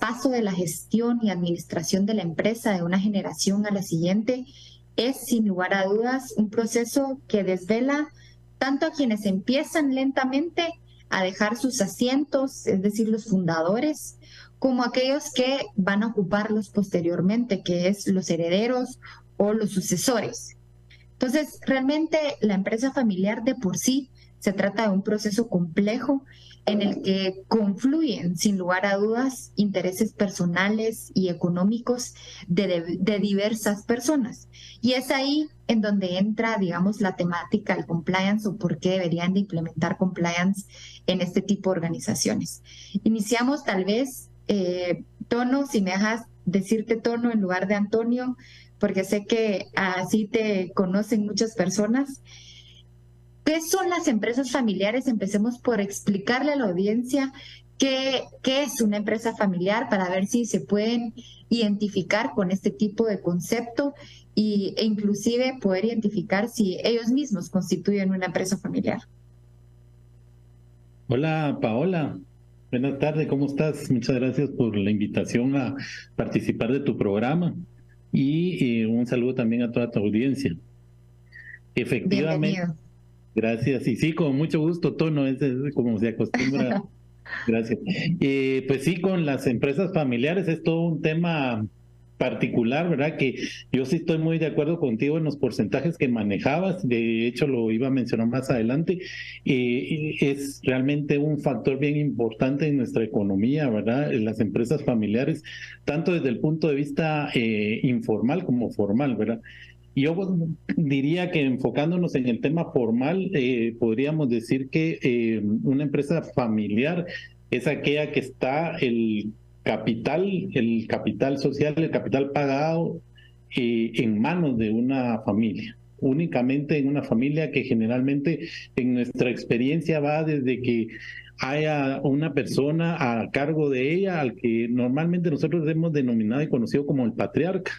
paso de la gestión y administración de la empresa de una generación a la siguiente es, sin lugar a dudas, un proceso que desvela tanto a quienes empiezan lentamente a dejar sus asientos, es decir, los fundadores, como a aquellos que van a ocuparlos posteriormente, que es los herederos o los sucesores. Entonces, realmente la empresa familiar de por sí se trata de un proceso complejo en el que confluyen, sin lugar a dudas, intereses personales y económicos de diversas personas. Y es ahí en donde entra, digamos, la temática del compliance o por qué deberían de implementar compliance en este tipo de organizaciones. Iniciamos tal vez, Tono, si me dejas decirte Tono en lugar de Antonio, porque sé que así te conocen muchas personas. ¿Qué son las empresas familiares? Empecemos por explicarle a la audiencia qué es una empresa familiar para ver si se pueden identificar con este tipo de concepto e inclusive poder identificar si ellos mismos constituyen una empresa familiar. Hola Paola, buenas tardes, ¿cómo estás? Muchas gracias por la invitación a participar de tu programa y un saludo también a toda tu audiencia. Efectivamente, Bienvenido. gracias. Y sí, con mucho gusto, Tono, es como se acostumbra. Gracias. Pues sí, con las empresas familiares es todo un tema particular, ¿verdad? Que yo sí estoy muy de acuerdo contigo en los porcentajes que manejabas, de hecho lo iba a mencionar más adelante. Es realmente un factor bien importante en nuestra economía, ¿verdad? Las empresas familiares, tanto desde el punto de vista informal como formal, ¿verdad? Yo diría que enfocándonos en el tema formal, podríamos decir que una empresa familiar es aquella que está el capital social, el capital pagado en manos de una familia, únicamente en una familia que generalmente en nuestra experiencia va desde que haya una persona a cargo de ella, al que normalmente nosotros hemos denominado y conocido como el patriarca.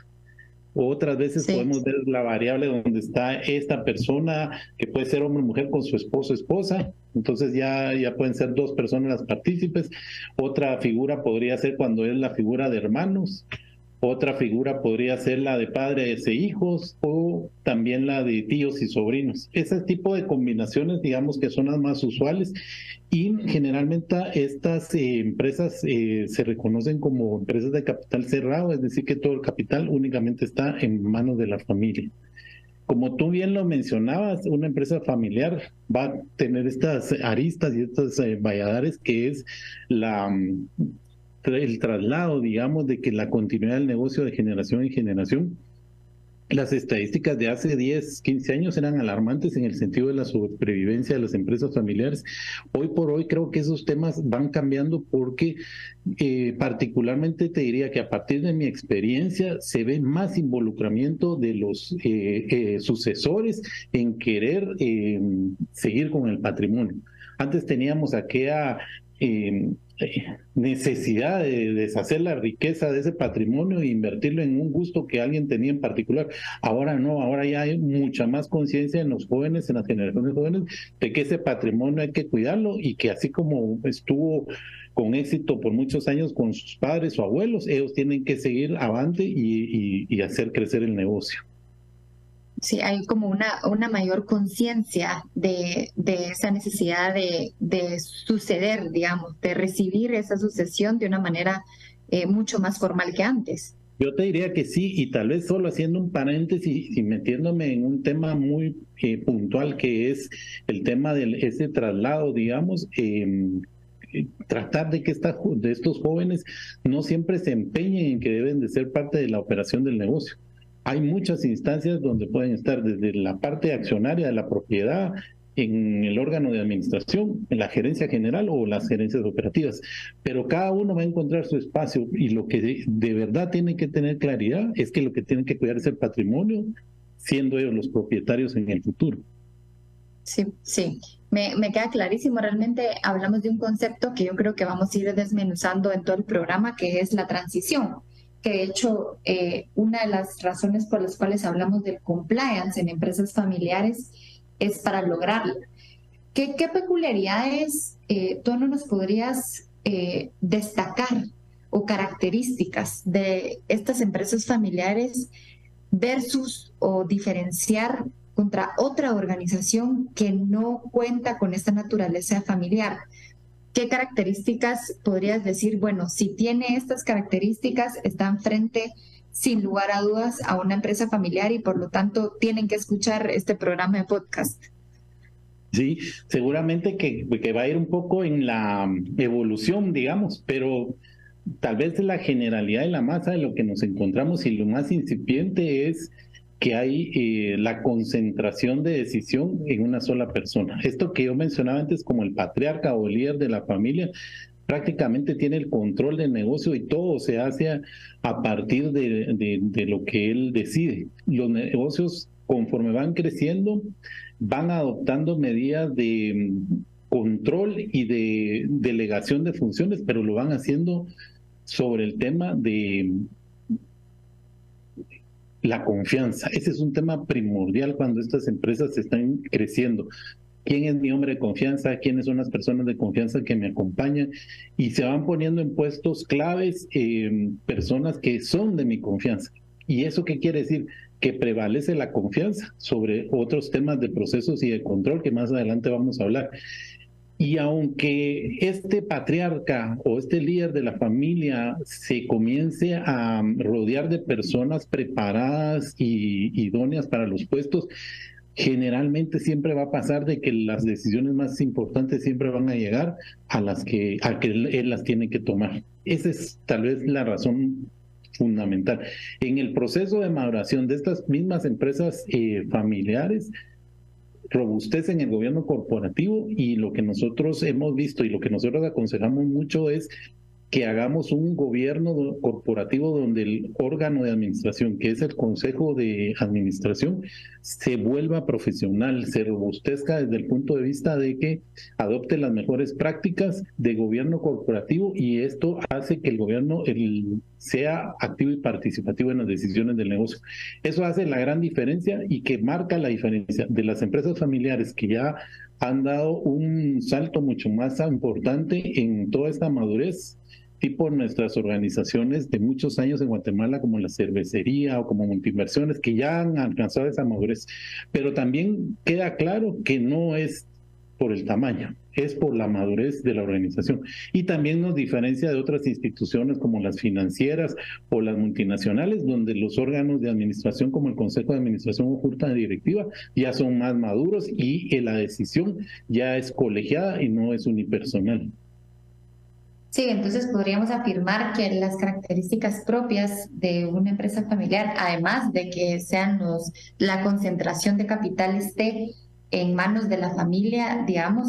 Otras veces Sí. podemos ver la variable donde está esta persona, que puede ser hombre o mujer con su esposo o esposa. Entonces ya pueden ser dos personas las partícipes. Otra figura podría ser cuando es la figura de hermanos. Otra figura podría ser la de padres e hijos o también la de tíos y sobrinos. Ese tipo de combinaciones, digamos que son las más usuales y generalmente estas empresas se reconocen como empresas de capital cerrado, es decir, que todo el capital únicamente está en manos de la familia. Como tú bien lo mencionabas, una empresa familiar va a tener estas aristas y estos valladares que es el traslado, digamos, de que la continuidad del negocio de generación en generación. Las estadísticas de hace 10, 15 años eran alarmantes en el sentido de la sobrevivencia de las empresas familiares. Hoy por hoy creo que esos temas van cambiando porque particularmente te diría que a partir de mi experiencia se ve más involucramiento de los sucesores en querer seguir con el patrimonio. Antes teníamos aquella necesidad de deshacer la riqueza de ese patrimonio e invertirlo en un gusto que alguien tenía en particular. Ahora no, ahora ya hay mucha más conciencia en los jóvenes, en las generaciones jóvenes, de que ese patrimonio hay que cuidarlo y que así como estuvo con éxito por muchos años con sus padres o abuelos, ellos tienen que seguir avante y hacer crecer el negocio. Sí, hay como una mayor conciencia de esa necesidad de suceder, digamos, de recibir esa sucesión de una manera mucho más formal que antes. Yo te diría que sí, y tal vez solo haciendo un paréntesis y metiéndome en un tema muy puntual que es el tema de ese traslado, digamos, tratar de que de estos jóvenes no siempre se empeñen en que deben de ser parte de la operación del negocio. Hay muchas instancias donde pueden estar desde la parte accionaria de la propiedad, en el órgano de administración, en la gerencia general o las gerencias operativas, pero cada uno va a encontrar su espacio y lo que de verdad tiene que tener claridad es que lo que tienen que cuidar es el patrimonio, siendo ellos los propietarios en el futuro. Sí, sí, me queda clarísimo. Realmente hablamos de un concepto que yo creo que vamos a ir desmenuzando en todo el programa, que es la transición. Que de hecho, una de las razones por las cuales hablamos del compliance en empresas familiares es para lograrlo. ¿Qué peculiaridades tú no nos podrías destacar o características de estas empresas familiares versus o diferenciar contra otra organización que no cuenta con esta naturaleza familiar? ¿Qué características podrías decir? Bueno, si tiene estas características, están frente, sin lugar a dudas, a una empresa familiar y por lo tanto tienen que escuchar este programa de podcast. Sí, seguramente que va a ir un poco en la evolución, digamos, pero tal vez la generalidad de la masa de lo que nos encontramos y lo más incipiente es que hay la concentración de decisión en una sola persona. Esto que yo mencionaba antes como el patriarca o el líder de la familia, prácticamente tiene el control del negocio y todo se hace a partir de lo que él decide. Los negocios, conforme van creciendo, van adoptando medidas de control y de delegación de funciones, pero lo van haciendo sobre el tema de la confianza. Ese es un tema primordial cuando estas empresas están creciendo. ¿Quién es mi hombre de confianza? ¿Quiénes son las personas de confianza que me acompañan? Y se van poniendo en puestos claves personas que son de mi confianza. ¿Y eso qué quiere decir? Que prevalece la confianza sobre otros temas de procesos y de control que más adelante vamos a hablar. Y aunque este patriarca o este líder de la familia se comience a rodear de personas preparadas y idóneas para los puestos, generalmente siempre va a pasar de que las decisiones más importantes siempre van a llegar a que él las tiene que tomar. Esa es tal vez la razón fundamental. En el proceso de maduración de estas mismas empresas familiares, robustecen el gobierno corporativo, y lo que nosotros hemos visto y lo que nosotros aconsejamos mucho es que hagamos un gobierno corporativo donde el órgano de administración, que es el Consejo de Administración, se vuelva profesional, se robustezca desde el punto de vista de que adopte las mejores prácticas de gobierno corporativo, y esto hace que el gobierno sea activo y participativo en las decisiones del negocio. Eso hace la gran diferencia y que marca la diferencia de las empresas familiares que ya han dado un salto mucho más importante en toda esta madurez, tipo nuestras organizaciones de muchos años en Guatemala, como la cervecería o como Multiinversiones, que ya han alcanzado esa madurez. Pero también queda claro que no es por el tamaño, es por la madurez de la organización. Y también nos diferencia de otras instituciones como las financieras o las multinacionales, donde los órganos de administración como el Consejo de Administración o Junta Directiva ya son más maduros y la decisión ya es colegiada y no es unipersonal. Sí, entonces podríamos afirmar que las características propias de una empresa familiar, además de que sean la concentración de capital esté en manos de la familia, digamos,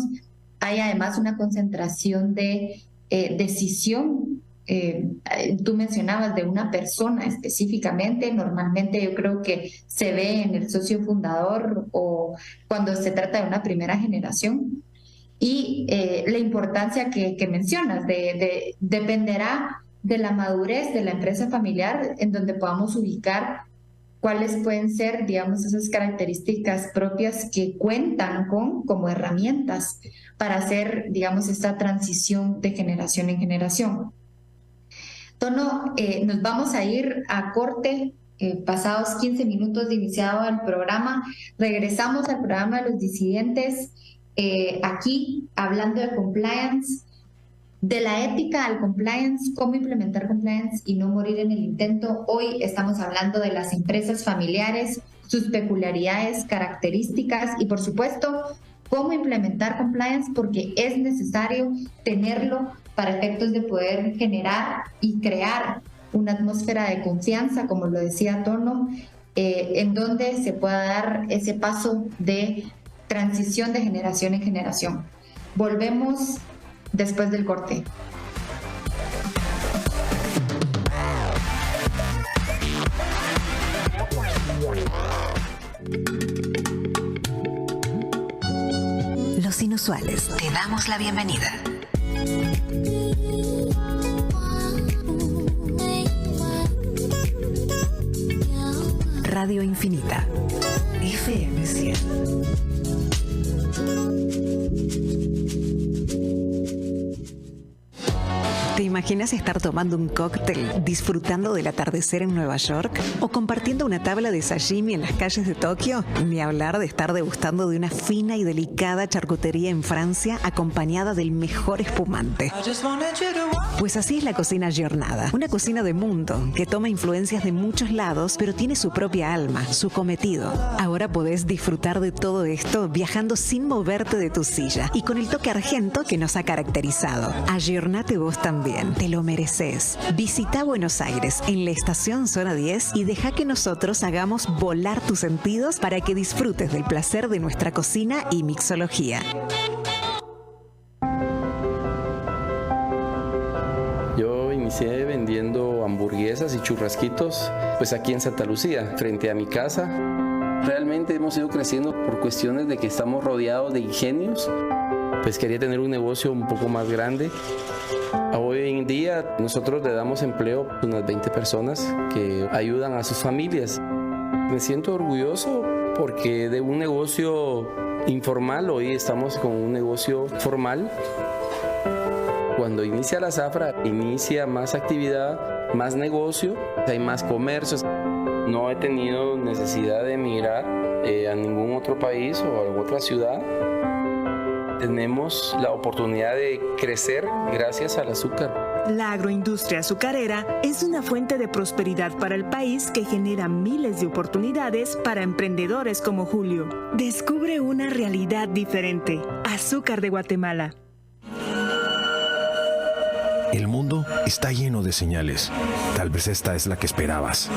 hay además una concentración de decisión. Tú mencionabas de una persona específicamente, normalmente yo creo que se ve en el socio fundador o cuando se trata de una primera generación. Y la importancia que mencionas dependerá de la madurez de la empresa familiar, en donde podamos ubicar cuáles pueden ser, digamos, esas características propias que cuentan como herramientas para hacer, digamos, esta transición de generación en generación. Tono, nos vamos a ir a corte. Pasados 15 minutos de iniciado el programa, regresamos al programa de los disidentes. Aquí hablando de compliance, de la ética al compliance, cómo implementar compliance y no morir en el intento. Hoy estamos hablando de las empresas familiares, sus peculiaridades, características y por supuesto cómo implementar compliance, porque es necesario tenerlo para efectos de poder generar y crear una atmósfera de confianza, como lo decía Tono, en donde se pueda dar ese paso de transición de generación en generación. Volvemos después del corte. Los Inusuales, te damos la bienvenida. Radio Infinita, FM 100. ¿Te imaginas estar tomando un cóctel, disfrutando del atardecer en Nueva York? ¿O compartiendo una tabla de sashimi en las calles de Tokio? Ni hablar de estar degustando de una fina y delicada charcutería en Francia acompañada del mejor espumante. Pues así es la cocina Giornada, una cocina de mundo que toma influencias de muchos lados, pero tiene su propia alma, su cometido. Ahora podés disfrutar de todo esto viajando sin moverte de tu silla y con el toque argento que nos ha caracterizado. Ayornate vos también, te lo mereces. Visita Buenos Aires en la estación Zona 10 y deja que nosotros hagamos volar tus sentidos para que disfrutes del placer de nuestra cocina y mixología. Yo inicié vendiendo hamburguesas y churrasquitos pues aquí en Santa Lucía, frente a mi casa. Realmente hemos ido creciendo por cuestiones de que estamos rodeados de ingenios. Pues quería tener un negocio un poco más grande. Hoy en día nosotros le damos empleo a unas 20 personas que ayudan a sus familias. Me siento orgulloso porque de un negocio informal hoy estamos con un negocio formal. Cuando inicia la zafra, inicia más actividad, más negocio, hay más comercios. No he tenido necesidad de emigrar a ningún otro país o a alguna otra ciudad. Tenemos la oportunidad de crecer gracias al azúcar. La agroindustria azucarera es una fuente de prosperidad para el país que genera miles de oportunidades para emprendedores como Julio. Descubre una realidad diferente. Azúcar de Guatemala. El mundo está lleno de señales. Tal vez esta es la que esperabas.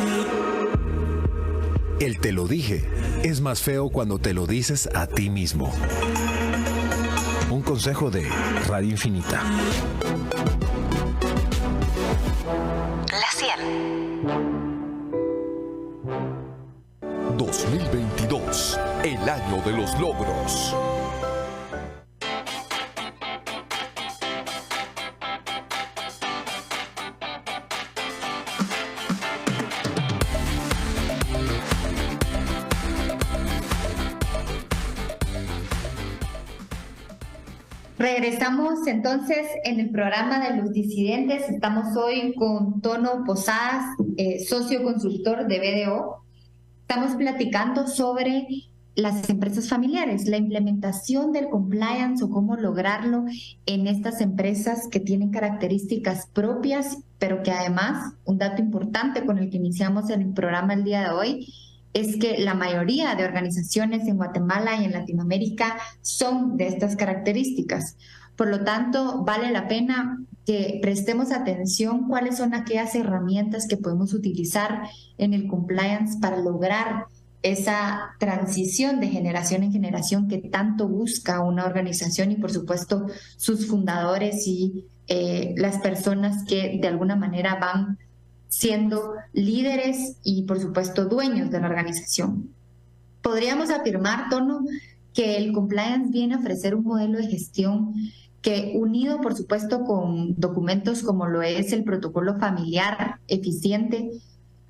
El te lo dije es más feo cuando te lo dices a ti mismo. Un consejo de Radio Infinita. La 100. 2022, el año de los logros. Regresamos entonces en el programa de los disidentes. Estamos hoy con Tono Posadas, socio consultor de BDO. Estamos platicando sobre las empresas familiares, la implementación del compliance o cómo lograrlo en estas empresas que tienen características propias, pero que además, un dato importante con el que iniciamos en el programa el día de hoy, es que la mayoría de organizaciones en Guatemala y en Latinoamérica son de estas características. Por lo tanto, vale la pena que prestemos atención cuáles son aquellas herramientas que podemos utilizar en el compliance para lograr esa transición de generación en generación que tanto busca una organización y, por supuesto, sus fundadores y las personas que de alguna manera van siendo líderes y, por supuesto, dueños de la organización. Podríamos afirmar, Tono, que el compliance viene a ofrecer un modelo de gestión que, unido, por supuesto, con documentos como lo es el protocolo familiar eficiente,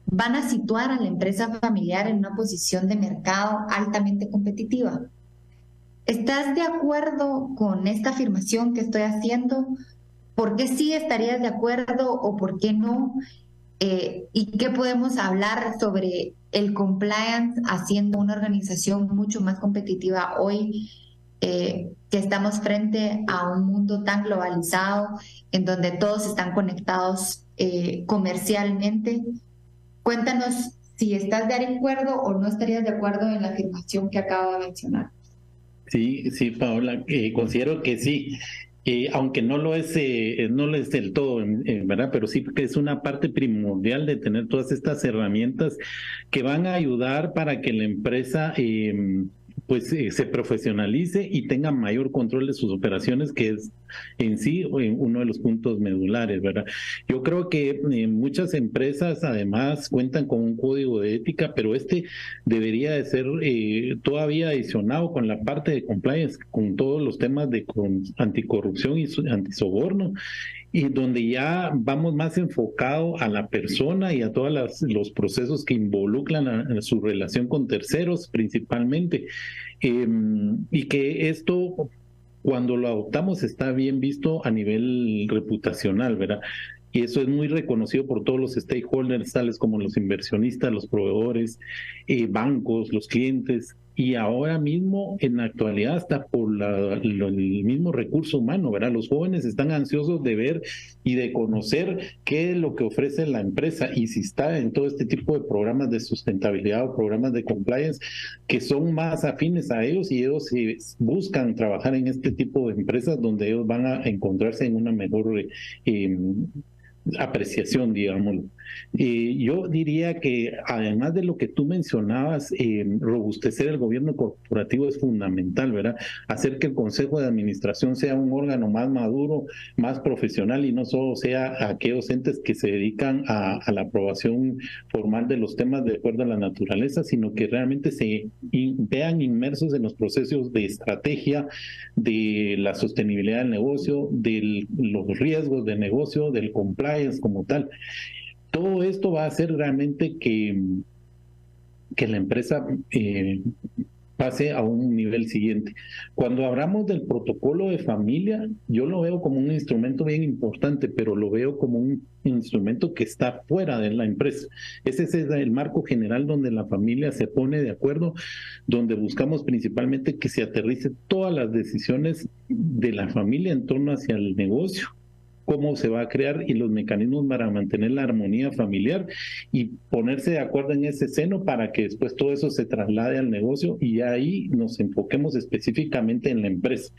van a situar a la empresa familiar en una posición de mercado altamente competitiva. ¿Estás de acuerdo con esta afirmación que estoy haciendo? ¿Por qué sí estarías de acuerdo o por qué no? ¿Y qué podemos hablar sobre el compliance haciendo una organización mucho más competitiva hoy, que estamos frente a un mundo tan globalizado en donde todos están conectados comercialmente? Cuéntanos si estás de acuerdo o no estarías de acuerdo en la afirmación que acabo de mencionar. Sí, Paola, considero que sí. Aunque no lo es del todo, ¿verdad? Pero sí que es una parte primordial de tener todas estas herramientas que van a ayudar para que la empresa se profesionalice y tenga mayor control de sus operaciones, que es en sí uno de los puntos medulares, ¿verdad? Yo creo que muchas empresas además cuentan con un código de ética, pero debería de ser todavía adicionado con la parte de compliance, con todos los temas de anticorrupción y antisoborno, y donde ya vamos más enfocado a la persona y a todos los procesos que involucran a su relación con terceros principalmente, y que esto cuando lo adoptamos está bien visto a nivel reputacional, ¿verdad? Y eso es muy reconocido por todos los stakeholders, tales como los inversionistas, los proveedores, bancos, los clientes, y ahora mismo, en la actualidad, hasta por el mismo recurso humano, ¿verdad? Los jóvenes están ansiosos de ver y de conocer qué es lo que ofrece la empresa y si está en todo este tipo de programas de sustentabilidad o programas de compliance que son más afines a ellos, y ellos buscan trabajar en este tipo de empresas donde ellos van a encontrarse en una mejor apreciación, digámoslo. Yo diría que además de lo que tú mencionabas, robustecer el gobierno corporativo es fundamental, ¿verdad? Hacer que el Consejo de Administración sea un órgano más maduro, más profesional, y no solo sea aquellos entes que se dedican a la aprobación formal de los temas de acuerdo a la naturaleza, sino que realmente se vean inmersos en los procesos de estrategia, de la sostenibilidad del negocio, de los riesgos de negocio, del compliance como tal. Todo esto va a hacer realmente que la empresa pase a un nivel siguiente. Cuando hablamos del protocolo de familia, yo lo veo como un instrumento bien importante, pero lo veo como un instrumento que está fuera de la empresa. Ese es el marco general donde la familia se pone de acuerdo, donde buscamos principalmente que se aterrice todas las decisiones de la familia en torno hacia el negocio, cómo se va a crear y los mecanismos para mantener la armonía familiar y ponerse de acuerdo en ese seno para que después todo eso se traslade al negocio y ahí nos enfoquemos específicamente en la empresa.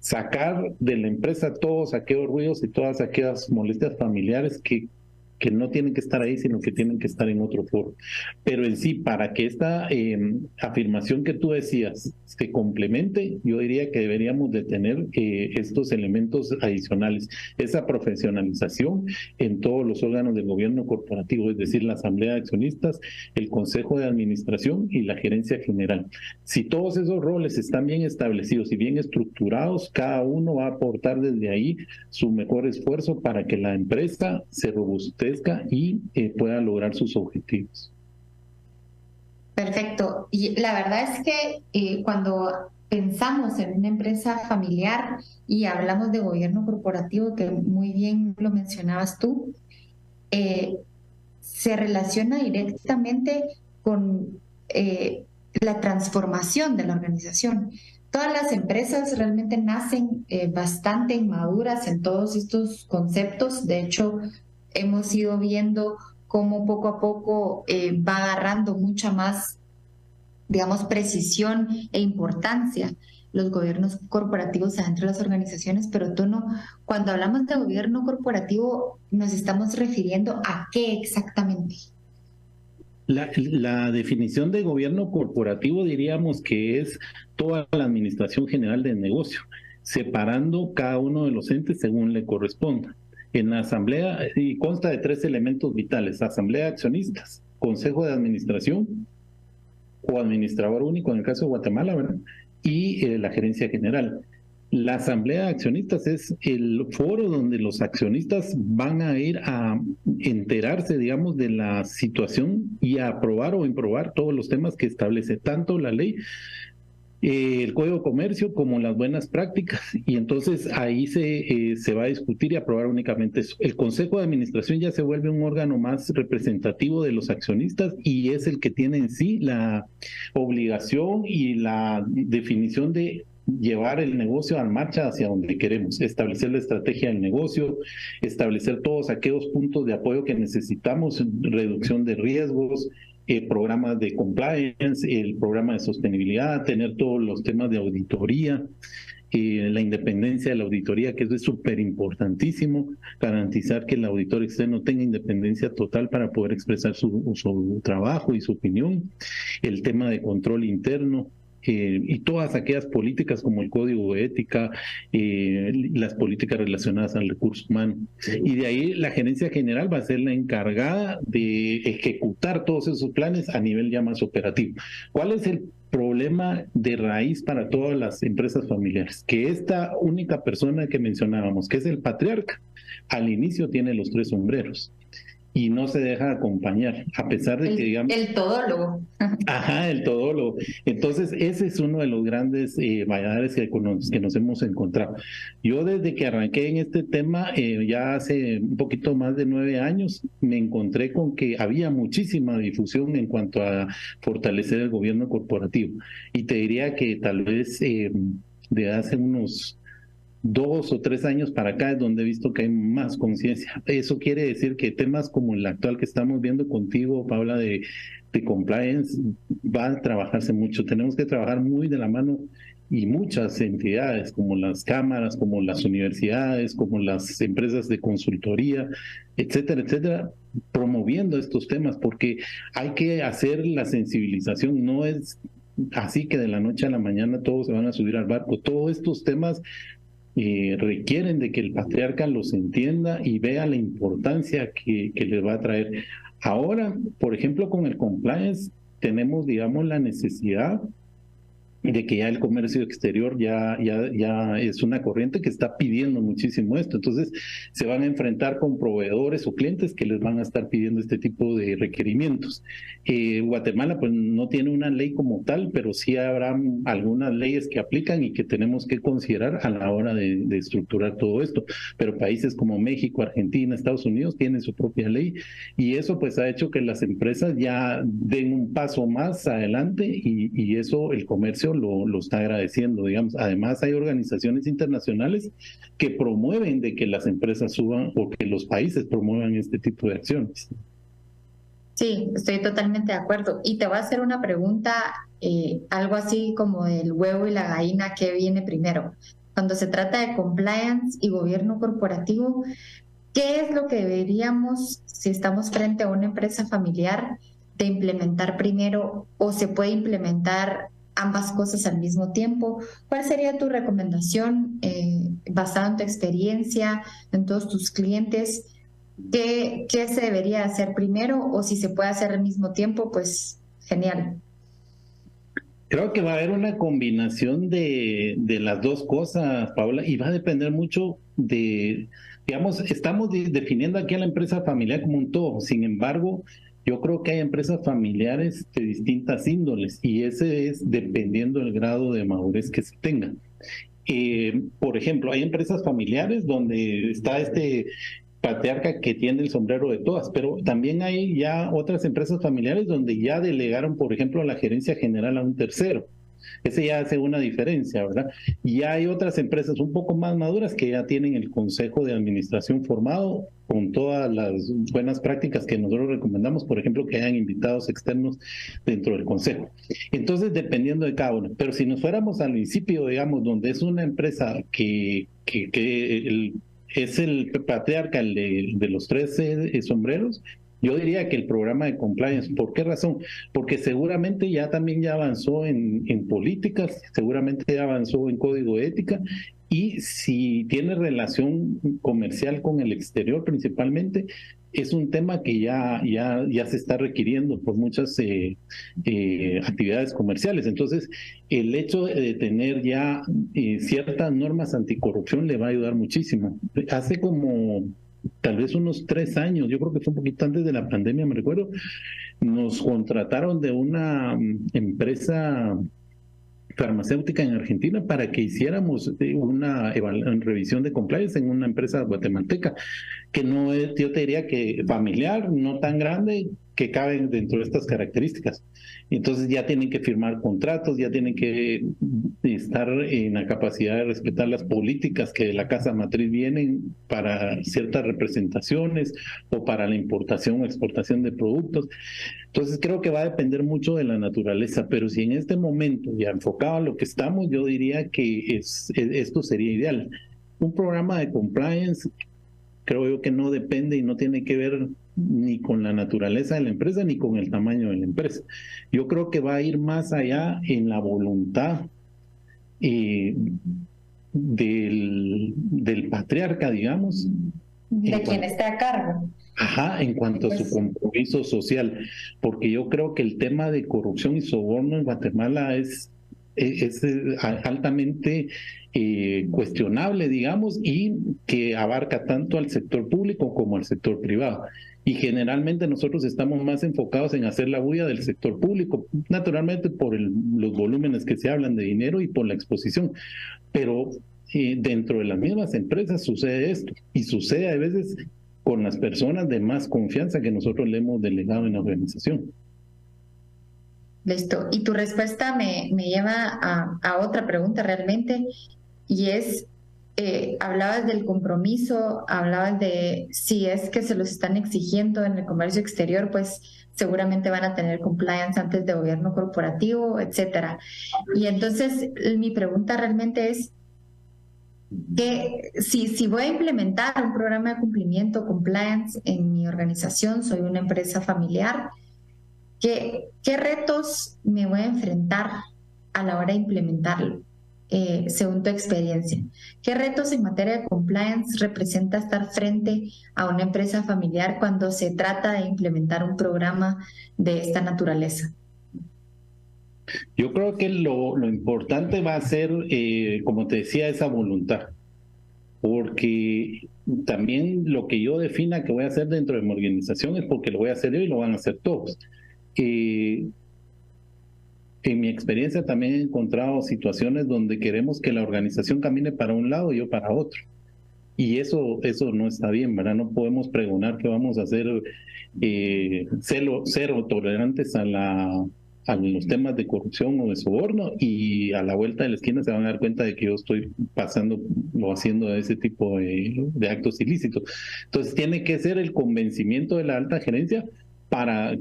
Sacar de la empresa todos aquellos ruidos y todas aquellas molestias familiares que no tienen que estar ahí, sino que tienen que estar en otro foro. Pero en sí, para que esta afirmación que tú decías se complemente, yo diría que deberíamos de tener estos elementos adicionales, esa profesionalización en todos los órganos del gobierno corporativo, es decir, la Asamblea de Accionistas, el Consejo de Administración y la Gerencia General. Si todos esos roles están bien establecidos y bien estructurados, cada uno va a aportar desde ahí su mejor esfuerzo para que la empresa se robustezca y pueda lograr sus objetivos. Perfecto. Y la verdad es que cuando pensamos en una empresa familiar y hablamos de gobierno corporativo, que muy bien lo mencionabas tú, se relaciona directamente con la transformación de la organización. Todas las empresas realmente nacen bastante inmaduras en todos estos conceptos. De hecho, hemos ido viendo cómo poco a poco va agarrando mucha más, digamos, precisión e importancia los gobiernos corporativos adentro de las organizaciones, pero cuando hablamos de gobierno corporativo, ¿nos estamos refiriendo a qué exactamente? La definición de gobierno corporativo diríamos que es toda la administración general del negocio, separando cada uno de los entes según le corresponda. En la asamblea, y consta de 3 elementos vitales: asamblea de accionistas, consejo de administración o administrador único en el caso de Guatemala, ¿verdad? Y la gerencia general. La asamblea de accionistas es el foro donde los accionistas van a ir a enterarse, digamos, de la situación y a aprobar o improbar todos los temas que establece tanto la ley, el Código de Comercio, como las buenas prácticas, y entonces ahí se va a discutir y aprobar únicamente eso. El Consejo de Administración ya se vuelve un órgano más representativo de los accionistas y es el que tiene en sí la obligación y la definición de llevar el negocio a marcha hacia donde queremos, establecer la estrategia del negocio, establecer todos aquellos puntos de apoyo que necesitamos, reducción de riesgos, programas de compliance, el programa de sostenibilidad, tener todos los temas de auditoría, la independencia de la auditoría, que eso es súper importantísimo, garantizar que el auditor externo tenga independencia total para poder expresar su trabajo y su opinión, el tema de control interno, y todas aquellas políticas como el código de ética, las políticas relacionadas al recurso humano. Y de ahí la gerencia general va a ser la encargada de ejecutar todos esos planes a nivel ya más operativo. ¿Cuál es el problema de raíz para todas las empresas familiares? Que esta única persona que mencionábamos, que es el patriarca, al inicio tiene los 3 sombreros. y no se deja acompañar, a pesar de que, digamos... El todólogo. Ajá, el todólogo. Entonces, ese es uno de los grandes valladres que nos hemos encontrado. Yo desde que arranqué en este tema, ya hace un poquito más de 9 años, me encontré con que había muchísima difusión en cuanto a fortalecer el gobierno corporativo. Y te diría que tal vez de hace unos 2 o 3 años para acá es donde he visto que hay más conciencia. Eso quiere decir que temas como el actual que estamos viendo contigo, Paula, de compliance, va a trabajarse mucho. Tenemos que trabajar muy de la mano y muchas entidades como las cámaras, como las universidades, como las empresas de consultoría, etcétera, etcétera, promoviendo estos temas, porque hay que hacer la sensibilización. No es así que de la noche a la mañana todos se van a subir al barco. Todos estos temas requieren de que el patriarca los entienda y vea la importancia que les va a traer. Ahora, por ejemplo, con el compliance tenemos, digamos, la necesidad de que ya el comercio exterior ya es una corriente que está pidiendo muchísimo esto. Entonces, se van a enfrentar con proveedores o clientes que les van a estar pidiendo este tipo de requerimientos. Guatemala, pues, no tiene una ley como tal, pero sí habrá algunas leyes que aplican y que tenemos que considerar a la hora de estructurar todo esto. Pero países como México, Argentina, Estados Unidos tienen su propia ley y eso, pues, ha hecho que las empresas ya den un paso más adelante y eso el comercio lo está agradeciendo, digamos. Además, hay organizaciones internacionales que promueven de que las empresas suban o que los países promuevan este tipo de acciones. Sí, estoy totalmente de acuerdo. Y te voy a hacer una pregunta, algo así como del huevo y la gallina, ¿qué viene primero? Cuando se trata de compliance y gobierno corporativo, ¿qué es lo que deberíamos, si estamos frente a una empresa familiar, de implementar primero, o se puede implementar ambas cosas al mismo tiempo? ¿Cuál sería tu recomendación basada en tu experiencia, en todos tus clientes? ¿Qué se debería hacer primero, o si se puede hacer al mismo tiempo, pues genial? Creo que va a haber una combinación de las dos cosas, Paula, y va a depender mucho de, digamos, estamos definiendo aquí a la empresa familiar como un todo. Sin embargo, yo creo que hay empresas familiares de distintas índoles y ese es dependiendo del grado de madurez que se tenga. Por ejemplo, hay empresas familiares donde está este patriarca que tiene el sombrero de todas, pero también hay ya otras empresas familiares donde ya delegaron, por ejemplo, la gerencia general a un tercero. Ese ya hace una diferencia, ¿verdad? Y ya hay otras empresas un poco más maduras que ya tienen el consejo de administración formado con todas las buenas prácticas que nosotros recomendamos, por ejemplo, que hayan invitados externos dentro del consejo. Entonces, dependiendo de cada uno. Pero si nos fuéramos al principio, digamos, donde es una empresa que es el patriarca de los 13 sombreros, yo diría que el programa de compliance. ¿Por qué razón? Porque seguramente ya avanzó en políticas, seguramente ya avanzó en código de ética, y si tiene relación comercial con el exterior principalmente, es un tema que ya se está requiriendo por muchas actividades comerciales. Entonces, el hecho de tener ya ciertas normas anticorrupción le va a ayudar muchísimo. Hace como tal vez unos 3 años, yo creo que fue un poquito antes de la pandemia, me recuerdo, nos contrataron de una empresa farmacéutica en Argentina para que hiciéramos una revisión de compliance en una empresa guatemalteca, que no es, yo te diría que familiar, no tan grande, que caben dentro de estas características. Entonces ya tienen que firmar contratos, ya tienen que estar en la capacidad de respetar las políticas que de la casa matriz vienen para ciertas representaciones o para la importación o exportación de productos. Entonces creo que va a depender mucho de la naturaleza, pero si en este momento, ya enfocado a lo que estamos, yo diría que esto sería ideal. Un programa de compliance creo yo que no depende y no tiene que ver ni con la naturaleza de la empresa ni con el tamaño de la empresa. Yo creo que va a ir más allá en la voluntad del patriarca, digamos. De quien esté a cargo. Ajá, en cuanto a su compromiso social, porque yo creo que el tema de corrupción y soborno en Guatemala es altamente cuestionable, digamos, y que abarca tanto al sector público como al sector privado. Y generalmente nosotros estamos más enfocados en hacer la bulla del sector público, naturalmente por los volúmenes que se hablan de dinero y por la exposición. Pero dentro de las mismas empresas sucede esto, y sucede a veces con las personas de más confianza que nosotros le hemos delegado en la organización. Listo. Y tu respuesta me lleva a otra pregunta realmente, y es, hablabas del compromiso, hablabas de si es que se los están exigiendo en el comercio exterior, pues seguramente van a tener compliance antes de gobierno corporativo, etcétera. Y entonces mi pregunta realmente es que si voy a implementar un programa de cumplimiento, compliance en mi organización, soy una empresa familiar, ¿qué retos me voy a enfrentar a la hora de implementarlo? Según tu experiencia, ¿qué retos en materia de compliance representa estar frente a una empresa familiar cuando se trata de implementar un programa de esta naturaleza? Yo creo que lo importante va a ser, como te decía, esa voluntad, porque también lo que yo defina que voy a hacer dentro de mi organización es porque lo voy a hacer yo y lo van a hacer todos. En mi experiencia también he encontrado situaciones donde queremos que la organización camine para un lado y yo para otro. Y eso no está bien, ¿verdad? No podemos pregonar que vamos a hacer cero tolerantes a los temas de corrupción o de soborno, y a la vuelta de la esquina se van a dar cuenta de que yo estoy pasando o haciendo ese tipo de actos ilícitos. Entonces tiene que ser el convencimiento de la alta gerencia para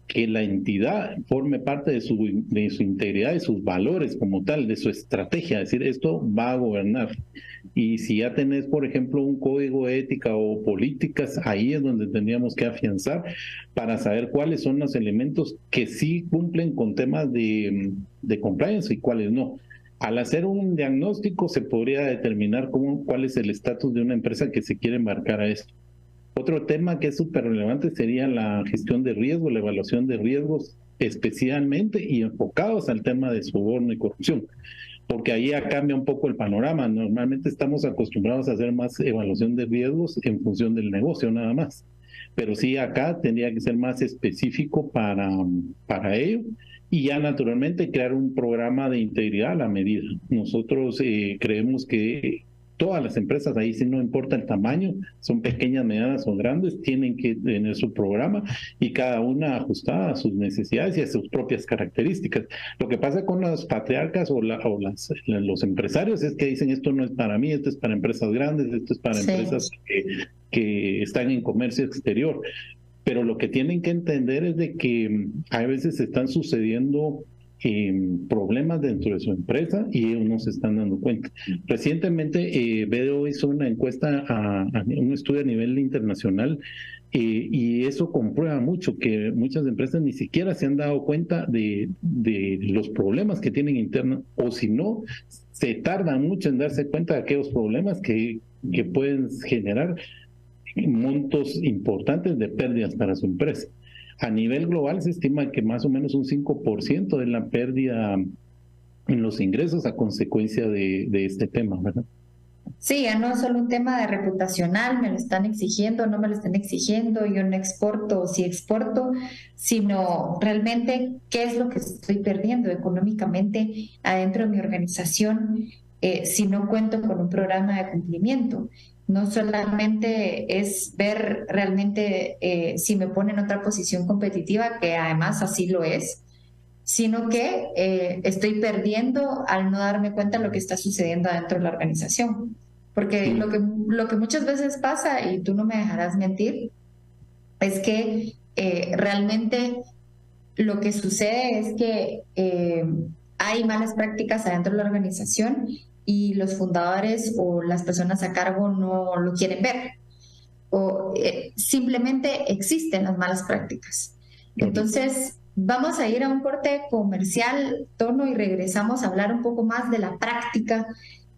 que la entidad forme parte de su integridad, de sus valores como tal, de su estrategia, es decir, esto va a gobernar. Y si ya tenés, por ejemplo, un código de ética o políticas, ahí es donde tendríamos que afianzar para saber cuáles son los elementos que sí cumplen con temas de compliance y cuáles no. Al hacer un diagnóstico se podría determinar cuál es el estatus de una empresa que se quiere embarcar a esto. Otro tema que es súper relevante sería la gestión de riesgo, la evaluación de riesgos, especialmente y enfocados al tema de soborno y corrupción, porque ahí ya cambia un poco el panorama. Normalmente estamos acostumbrados a hacer más evaluación de riesgos en función del negocio nada más, pero sí acá tendría que ser más específico para ello, y ya naturalmente crear un programa de integridad a la medida. Nosotros creemos que todas las empresas, ahí sí no importa el tamaño, son pequeñas, medianas o grandes, tienen que tener su programa, y cada una ajustada a sus necesidades y a sus propias características. Lo que pasa con las patriarcas o los empresarios es que dicen, esto no es para mí, esto es para empresas grandes, esto es para empresas que están en comercio exterior. Pero lo que tienen que entender es de que a veces están sucediendo problemas dentro de su empresa y ellos no se están dando cuenta. Recientemente BDO hizo una encuesta, un estudio a nivel internacional, y eso comprueba mucho que muchas empresas ni siquiera se han dado cuenta de los problemas que tienen internos, o si no, se tardan mucho en darse cuenta de aquellos problemas que pueden generar montos importantes de pérdidas para su empresa. A nivel global se estima que más o menos un 5% de la pérdida en los ingresos a consecuencia de este tema, ¿verdad? Sí, ya no es solo un tema de reputacional, me lo están exigiendo, no me lo están exigiendo, yo no exporto o sí exporto, sino realmente qué es lo que estoy perdiendo económicamente adentro de mi organización si no cuento con un programa de cumplimiento. No solamente es ver realmente si me pone en otra posición competitiva, que además así lo es, sino que estoy perdiendo al no darme cuenta de lo que está sucediendo adentro de la organización. Porque lo que muchas veces pasa, y tú no me dejarás mentir, es que realmente lo que sucede es que hay malas prácticas adentro de la organización y los fundadores o las personas a cargo no lo quieren ver, o simplemente existen las malas prácticas. Entonces vamos a ir a un corte comercial, Tono, y regresamos a hablar un poco más de la práctica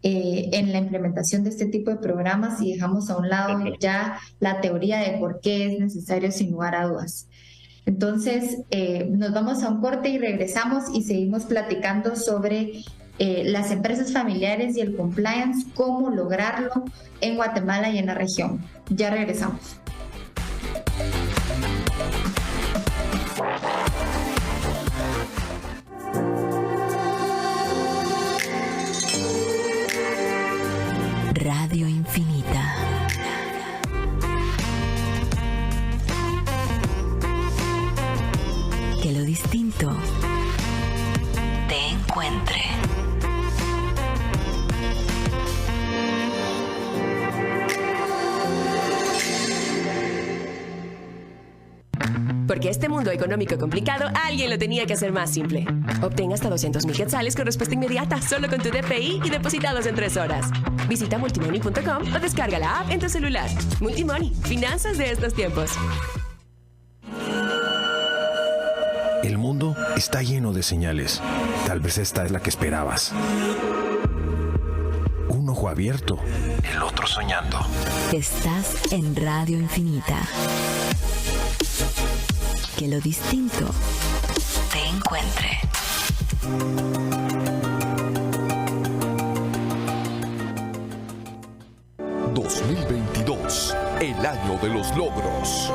en la implementación de este tipo de programas, y dejamos a un lado ya la teoría de por qué es necesario, sin lugar a dudas. Entonces, nos vamos a un corte y regresamos y seguimos platicando sobre las empresas familiares y el compliance, cómo lograrlo en Guatemala y en la región. Ya regresamos. Radio Infinita. Que lo distinto te encuentre. Porque este mundo económico complicado, alguien lo tenía que hacer más simple. Obtén hasta 200,000 quetzales con respuesta inmediata solo con tu DPI y depositados en 3 horas. Visita multimoney.com o descarga la app en tu celular. Multimoney, finanzas de estos tiempos. El mundo está lleno de señales. Tal vez esta es la que esperabas. Un ojo abierto, el otro soñando. Estás en Radio Infinita. Que lo distinto te encuentre. ...2022, el año de los logros.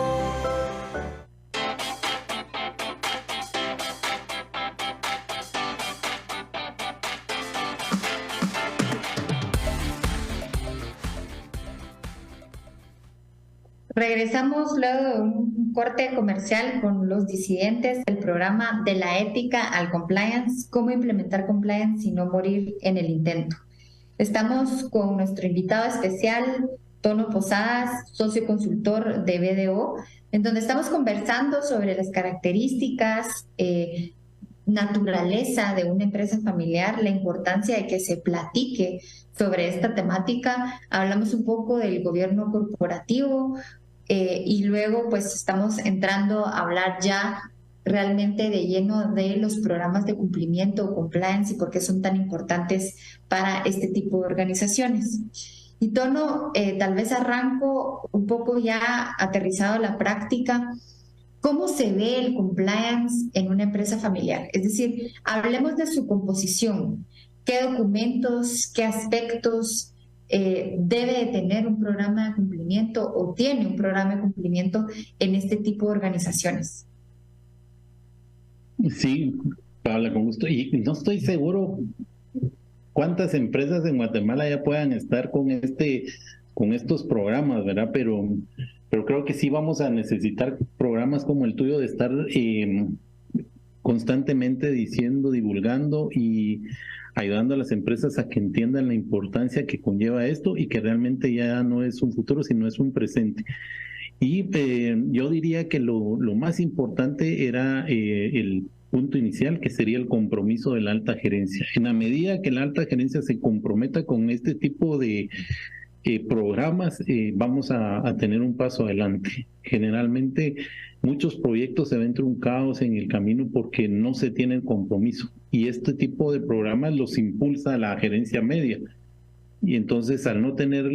Regresamos luego de un corte comercial con los disidentes del programa De la ética al compliance, cómo implementar compliance y no morir en el intento. Estamos con nuestro invitado especial, Tono Posadas, socio consultor de BDO, en donde estamos conversando sobre las características, naturaleza de una empresa familiar, la importancia de que se platique sobre esta temática. Hablamos un poco del gobierno corporativo, y luego pues estamos entrando a hablar ya realmente de lleno de los programas de cumplimiento o compliance y por qué son tan importantes para este tipo de organizaciones. Y Tono, tal vez arranco un poco ya aterrizado a la práctica. ¿Cómo se ve el compliance en una empresa familiar? Es decir, hablemos de su composición. ¿Qué documentos, qué aspectos debe de tener un programa de cumplimiento o tiene un programa de cumplimiento en este tipo de organizaciones? Sí, Paula, con gusto. Y no estoy seguro cuántas empresas en Guatemala ya puedan estar con estos programas, ¿verdad? Pero creo que sí vamos a necesitar programas como el tuyo de estar constantemente diciendo, divulgando y ayudando a las empresas a que entiendan la importancia que conlleva esto y que realmente ya no es un futuro, sino es un presente. Y yo diría que lo más importante era el punto inicial, que sería el compromiso de la alta gerencia. En la medida que la alta gerencia se comprometa con este tipo de programas, vamos a tener un paso adelante. Generalmente muchos proyectos se ven truncados en el camino porque no se tiene el compromiso, y este tipo de programas los impulsa la gerencia media, y entonces al no tener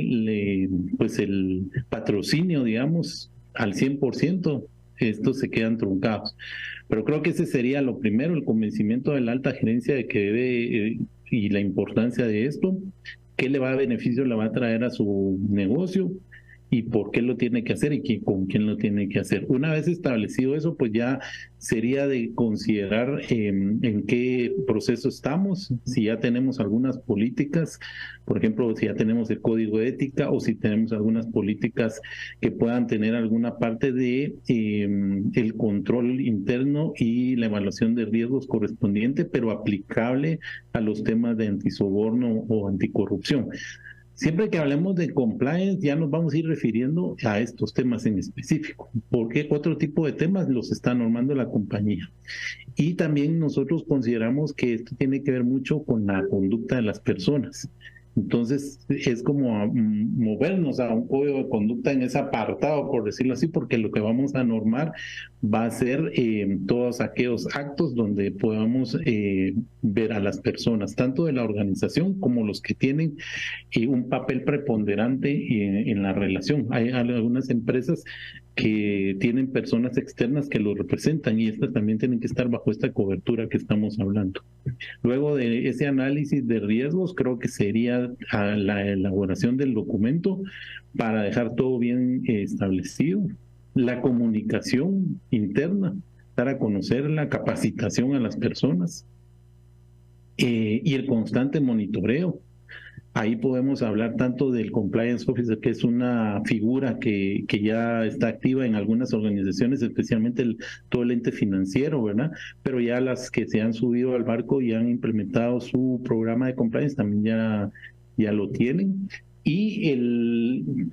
pues el patrocinio, digamos, al 100%, estos se quedan truncados. Pero creo que ese sería lo primero, el convencimiento de la alta gerencia de que debe y la importancia de esto, qué beneficio le va a traer a su negocio y por qué lo tiene que hacer y con quién lo tiene que hacer. Una vez establecido eso, pues ya sería de considerar en qué proceso estamos, si ya tenemos algunas políticas, por ejemplo, si ya tenemos el código de ética o si tenemos algunas políticas que puedan tener alguna parte de el control interno y la evaluación de riesgos correspondiente, pero aplicable a los temas de antisoborno o anticorrupción. Siempre que hablemos de compliance ya nos vamos a ir refiriendo a estos temas en específico, porque otro tipo de temas los está normando la compañía. Y también nosotros consideramos que esto tiene que ver mucho con la conducta de las personas. Entonces es como movernos a un código de conducta en ese apartado, por decirlo así, porque lo que vamos a normar va a ser todos aquellos actos donde podamos ver a las personas, tanto de la organización como los que tienen un papel preponderante en la relación. Hay algunas empresas que tienen personas externas que lo representan, y estas también tienen que estar bajo esta cobertura que estamos hablando. Luego de ese análisis de riesgos, creo que sería la elaboración del documento para dejar todo bien establecido, la comunicación interna, dar a conocer la capacitación a las personas y el constante monitoreo. Ahí podemos hablar tanto del Compliance Officer, que es una figura que ya está activa en algunas organizaciones, especialmente todo el ente financiero, ¿verdad? Pero ya las que se han subido al barco y han implementado su programa de compliance también ya lo tienen. Y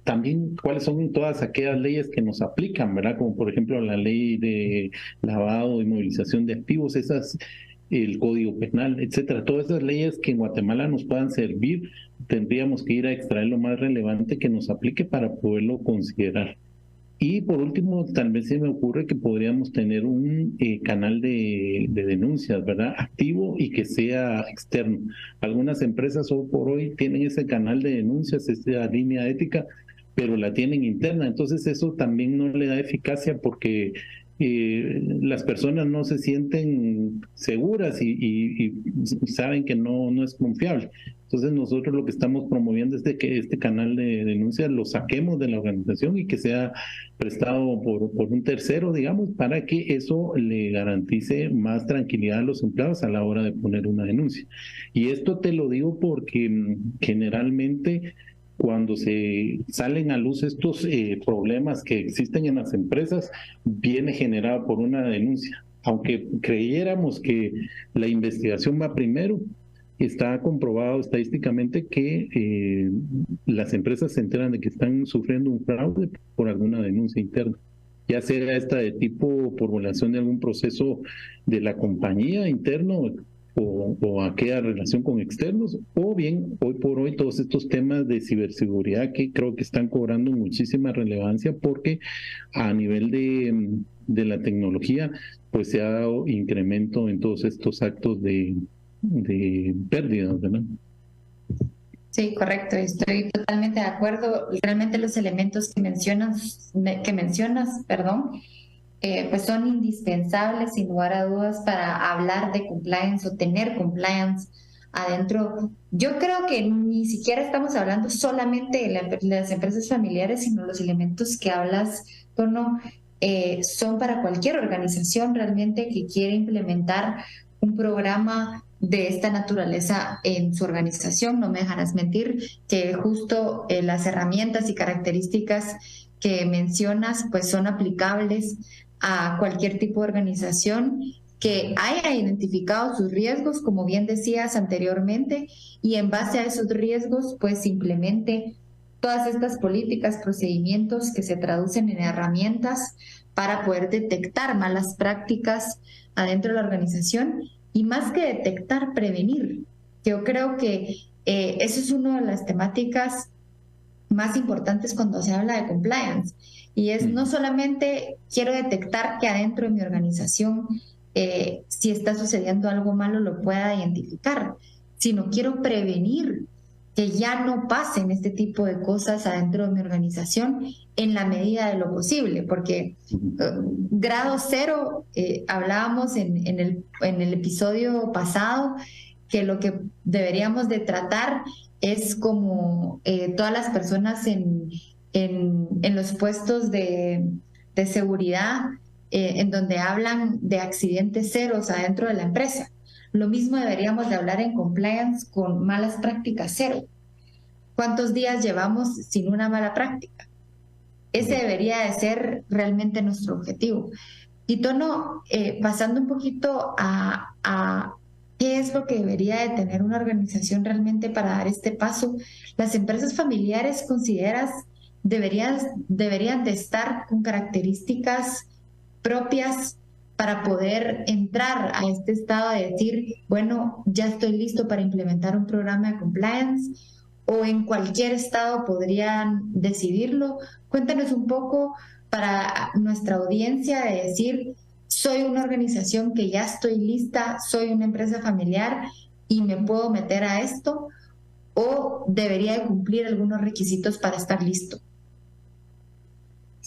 también cuáles son todas aquellas leyes que nos aplican, ¿verdad? Como por ejemplo la ley de lavado y movilización de activos, el Código Penal, etcétera. Todas esas leyes que en Guatemala nos puedan servir, tendríamos que ir a extraer lo más relevante que nos aplique para poderlo considerar. Y por último, tal vez se me ocurre que podríamos tener un canal de denuncias, ¿verdad? Activo y que sea externo. Algunas empresas hoy por hoy tienen ese canal de denuncias, esa línea ética, pero la tienen interna. Entonces eso también no le da eficacia porque las personas no se sienten seguras y saben que no es confiable. Entonces nosotros lo que estamos promoviendo es de que este canal de denuncias lo saquemos de la organización y que sea prestado por un tercero, digamos, para que eso le garantice más tranquilidad a los empleados a la hora de poner una denuncia. Y esto te lo digo porque generalmente cuando se salen a luz estos problemas que existen en las empresas, viene generado por una denuncia. Aunque creyéramos que la investigación va primero, está comprobado estadísticamente que las empresas se enteran de que están sufriendo un fraude por alguna denuncia interna, ya sea esta de tipo por violación de algún proceso de la compañía interno o aquella relación con externos, o bien hoy por hoy todos estos temas de ciberseguridad que creo que están cobrando muchísima relevancia porque a nivel de la tecnología pues se ha dado incremento en todos estos actos de pérdidas, ¿verdad? Sí, correcto, estoy totalmente de acuerdo. Realmente los elementos que mencionas, pues son indispensables sin lugar a dudas para hablar de compliance o tener compliance adentro. Yo creo que ni siquiera estamos hablando solamente de las empresas familiares, sino los elementos que hablas, Tono, son para cualquier organización realmente que quiere implementar un programa de esta naturaleza en su organización. No me dejarás mentir que justo las herramientas y características que mencionas pues son aplicables a cualquier tipo de organización que haya identificado sus riesgos, como bien decías anteriormente, y en base a esos riesgos pues implemente todas estas políticas, procedimientos que se traducen en herramientas para poder detectar malas prácticas adentro de la organización y más que detectar, prevenir. Yo creo que eso es una de las temáticas más importantes cuando se habla de compliance. Y es no solamente quiero detectar que adentro de mi organización si está sucediendo algo malo lo pueda identificar, sino quiero prevenir que ya no pasen este tipo de cosas adentro de mi organización en la medida de lo posible, porque grado cero, hablábamos en el episodio pasado, que lo que deberíamos de tratar es como todas las personas en los puestos de seguridad, en donde hablan de accidentes ceros adentro de la empresa. Lo mismo deberíamos de hablar en compliance con malas prácticas cero. ¿Cuántos días llevamos sin una mala práctica? Ese debería de ser realmente nuestro objetivo. Y Tono, pasando un poquito a qué es lo que debería de tener una organización realmente para dar este paso, las empresas familiares, ¿consideras deberían de estar con características propias para poder entrar a este estado de decir, bueno, ya estoy listo para implementar un programa de compliance, o en cualquier estado podrían decidirlo? Cuéntanos un poco para nuestra audiencia de decir, soy una organización que ya estoy lista, soy una empresa familiar y me puedo meter a esto, o debería de cumplir algunos requisitos para estar listo.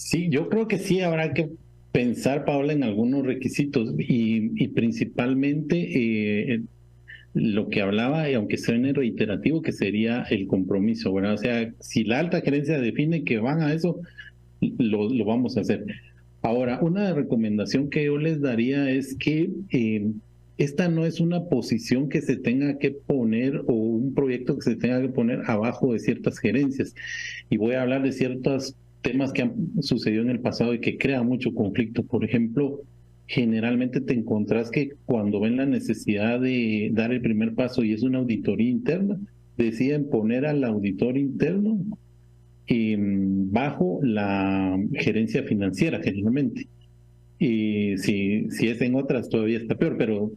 Sí, yo creo que sí habrá que pensar, Paola, en algunos requisitos y principalmente lo que hablaba, y aunque suene reiterativo, que sería el compromiso, ¿verdad? O sea, si la alta gerencia define que van a eso, lo vamos a hacer. Ahora, una recomendación que yo les daría es que esta no es una posición que se tenga que poner o un proyecto que se tenga que poner abajo de ciertas gerencias. Y voy a hablar de ciertos temas que han sucedido en el pasado y que crean mucho conflicto. Por ejemplo, generalmente te encontrás que cuando ven la necesidad de dar el primer paso y es una auditoría interna, deciden poner al auditor interno bajo la gerencia financiera generalmente. Y si es en otras todavía está peor, pero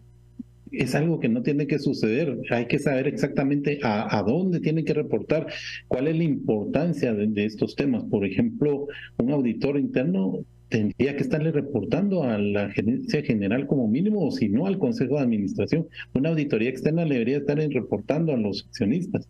es algo que no tiene que suceder. Hay que saber exactamente a dónde tienen que reportar, cuál es la importancia de estos temas. Por ejemplo, un auditor interno tendría que estarle reportando a la gerencia general como mínimo, o si no al consejo de administración. Una auditoría externa le debería estar reportando a los accionistas.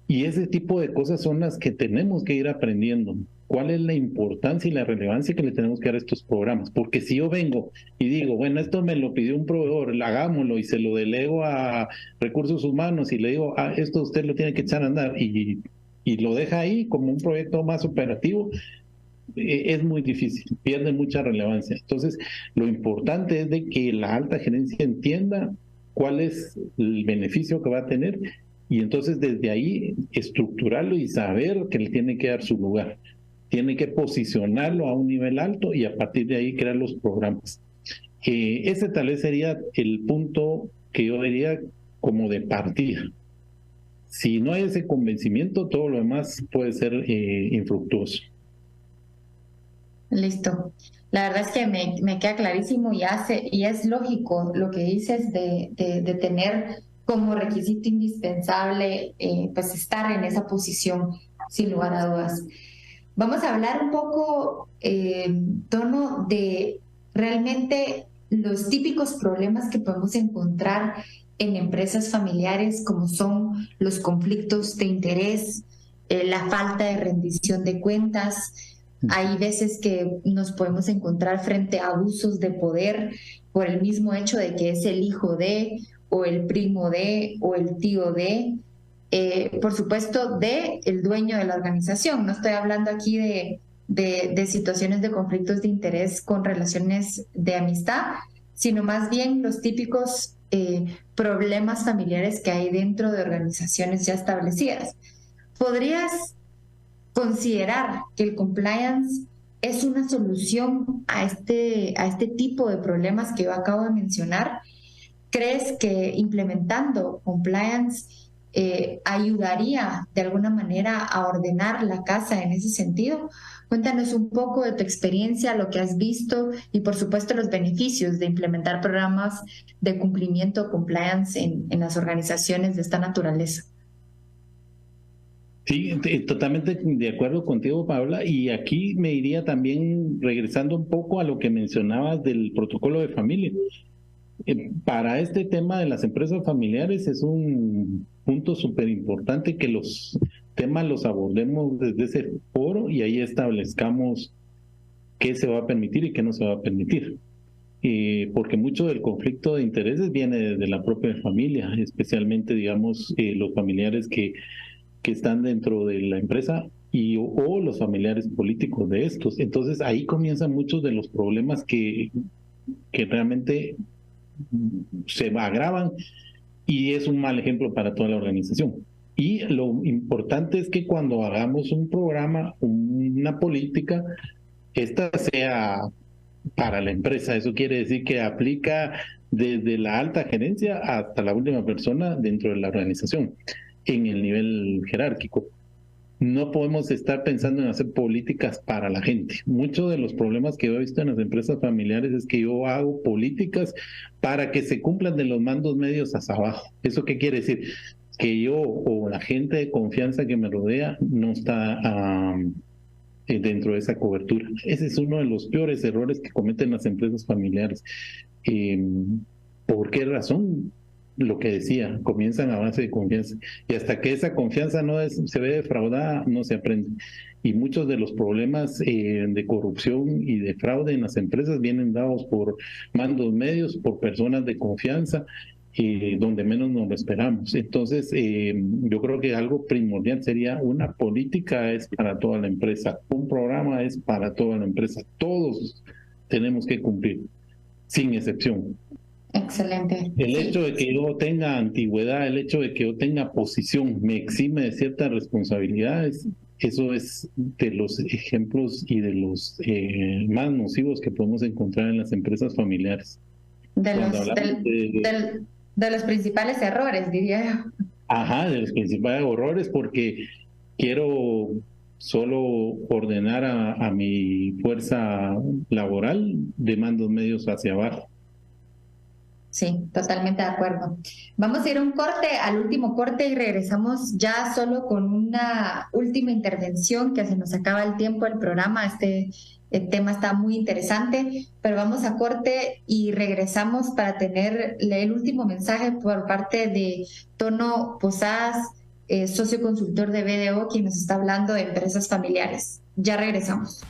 Y ese tipo de cosas son las que tenemos que ir aprendiendo. ¿Cuál es la importancia y la relevancia que le tenemos que dar a estos programas? Porque si yo vengo y digo, bueno, esto me lo pidió un proveedor, hagámoslo, y se lo delego a recursos humanos y le digo, esto usted lo tiene que echar a andar, y lo deja ahí como un proyecto más operativo, es muy difícil, pierde mucha relevancia. Entonces, lo importante es de que la alta gerencia entienda cuál es el beneficio que va a tener, y entonces desde ahí estructurarlo y saber que le tiene que dar su lugar. Tiene que posicionarlo a un nivel alto y a partir de ahí crear los programas. Ese tal vez sería el punto que yo diría como de partida. Si no hay ese convencimiento, todo lo demás puede ser infructuoso. Listo. La verdad es que me queda clarísimo y es lógico lo que dices de tener como requisito indispensable pues estar en esa posición, sin lugar a dudas. Vamos a hablar un poco, Tono, de realmente los típicos problemas que podemos encontrar en empresas familiares, como son los conflictos de interés, la falta de rendición de cuentas. Hay veces que nos podemos encontrar frente a abusos de poder por el mismo hecho de que es el hijo de, o el primo de, o el tío de, por supuesto, de el dueño de la organización. No estoy hablando aquí de situaciones de conflictos de interés con relaciones de amistad, sino más bien los típicos problemas familiares que hay dentro de organizaciones ya establecidas. ¿Podrías considerar que el compliance es una solución a este tipo de problemas que yo acabo de mencionar? ¿Crees que implementando compliance ayudaría de alguna manera a ordenar la casa en ese sentido? Cuéntanos un poco de tu experiencia, lo que has visto y por supuesto los beneficios de implementar programas de cumplimiento compliance en las organizaciones de esta naturaleza. Sí, totalmente de acuerdo contigo, Paola, y aquí me iría también regresando un poco a lo que mencionabas del protocolo de familia. Para este tema de las empresas familiares es un punto súper importante que los temas los abordemos desde ese foro y ahí establezcamos qué se va a permitir y qué no se va a permitir. Porque mucho del conflicto de intereses viene desde la propia familia, especialmente, digamos, los familiares que están dentro de la empresa o los familiares políticos de estos. Entonces ahí comienzan muchos de los problemas que realmente se agravan y es un mal ejemplo para toda la organización. Y lo importante es que cuando hagamos un programa, una política, esta sea para la empresa. Eso quiere decir que aplica desde la alta gerencia hasta la última persona dentro de la organización, en el nivel jerárquico. No podemos estar pensando en hacer políticas para la gente. Muchos de los problemas que yo he visto en las empresas familiares es que yo hago políticas para que se cumplan de los mandos medios hacia abajo. ¿Eso qué quiere decir? Que yo o la gente de confianza que me rodea no está dentro de esa cobertura. Ese es uno de los peores errores que cometen las empresas familiares. ¿Por qué razón? lo que decía, comienzan a base de confianza. Y hasta que esa confianza no se ve defraudada, no se aprende. Y muchos de los problemas de corrupción y de fraude en las empresas vienen dados por mandos medios, por personas de confianza, donde menos nos lo esperamos. Entonces, yo creo que algo primordial sería una política es para toda la empresa, un programa es para toda la empresa. Todos tenemos que cumplir, sin excepción. Excelente. El hecho de que yo tenga antigüedad, el hecho de que yo tenga posición, me exime de ciertas responsabilidades. Eso es de los ejemplos y de los más nocivos que podemos encontrar en las empresas familiares. De los principales errores, diría yo. Ajá, de los principales errores, porque quiero solo ordenar a mi fuerza laboral de mandos medios hacia abajo. Sí, totalmente de acuerdo. Vamos a ir a un corte, al último corte, y regresamos ya solo con una última intervención, que se nos acaba el tiempo del programa. El tema está muy interesante, pero vamos a corte y regresamos para tener el último mensaje por parte de Tono Posadas, socio consultor de BDO, quien nos está hablando de empresas familiares. Ya regresamos.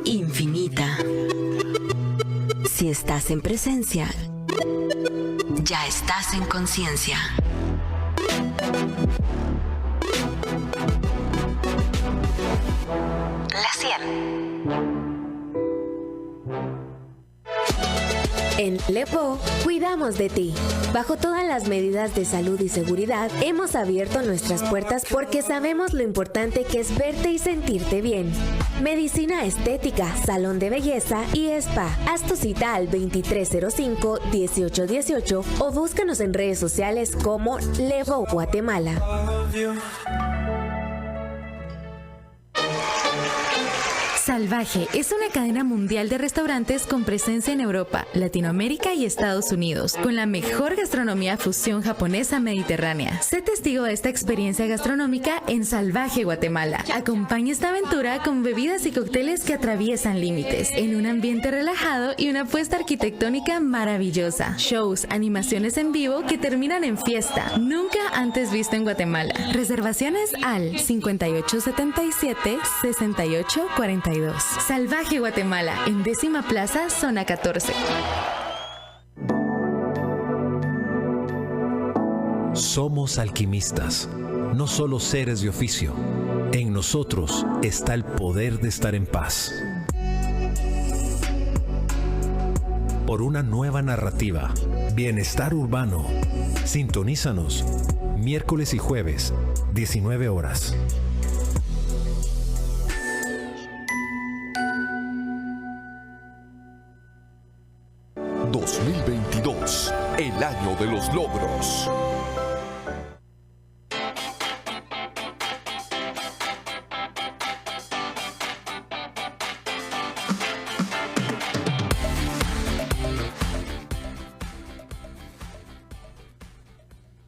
Infinita. Si estás en presencia, ya estás en conciencia. La 100. En Levo, cuidamos de ti. Bajo todas las medidas de salud y seguridad, hemos abierto nuestras puertas porque sabemos lo importante que es verte y sentirte bien. Medicina estética, salón de belleza y spa. Haz tu cita al 2305-1818 o búscanos en redes sociales como Levo Guatemala. Salvaje es una cadena mundial de restaurantes con presencia en Europa, Latinoamérica y Estados Unidos, con la mejor gastronomía fusión japonesa mediterránea. Sé testigo de esta experiencia gastronómica en Salvaje Guatemala. Acompaña esta aventura con bebidas y cócteles que atraviesan límites, en un ambiente relajado y una apuesta arquitectónica maravillosa. Shows, animaciones en vivo que terminan en fiesta, nunca antes visto en Guatemala. Reservaciones al 5877-6842. Salvaje Guatemala, en 10ª Plaza, Zona 14. Somos alquimistas, no solo seres de oficio. En nosotros está el poder de estar en paz. Por una nueva narrativa, Bienestar Urbano. Sintonízanos, miércoles y jueves, 19 horas. ...2022, el año de los logros.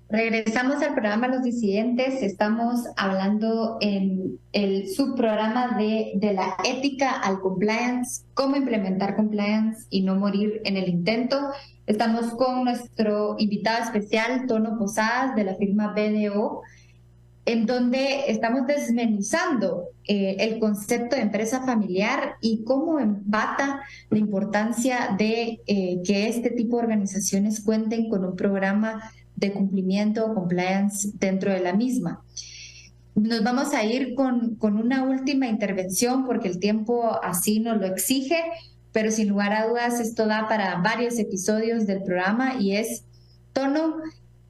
Regresamos al programa Los Disidentes. Estamos hablando en el subprograma de la ética al compliance, cómo implementar compliance y no morir en el intento. Estamos con nuestro invitado especial, Tono Posadas, de la firma BDO, en donde estamos desmenuzando el concepto de empresa familiar y cómo empata la importancia de que este tipo de organizaciones cuenten con un programa de cumplimiento o compliance dentro de la misma. Nos vamos a ir con una última intervención porque el tiempo así nos lo exige, pero sin lugar a dudas esto da para varios episodios del programa, y es, Tono,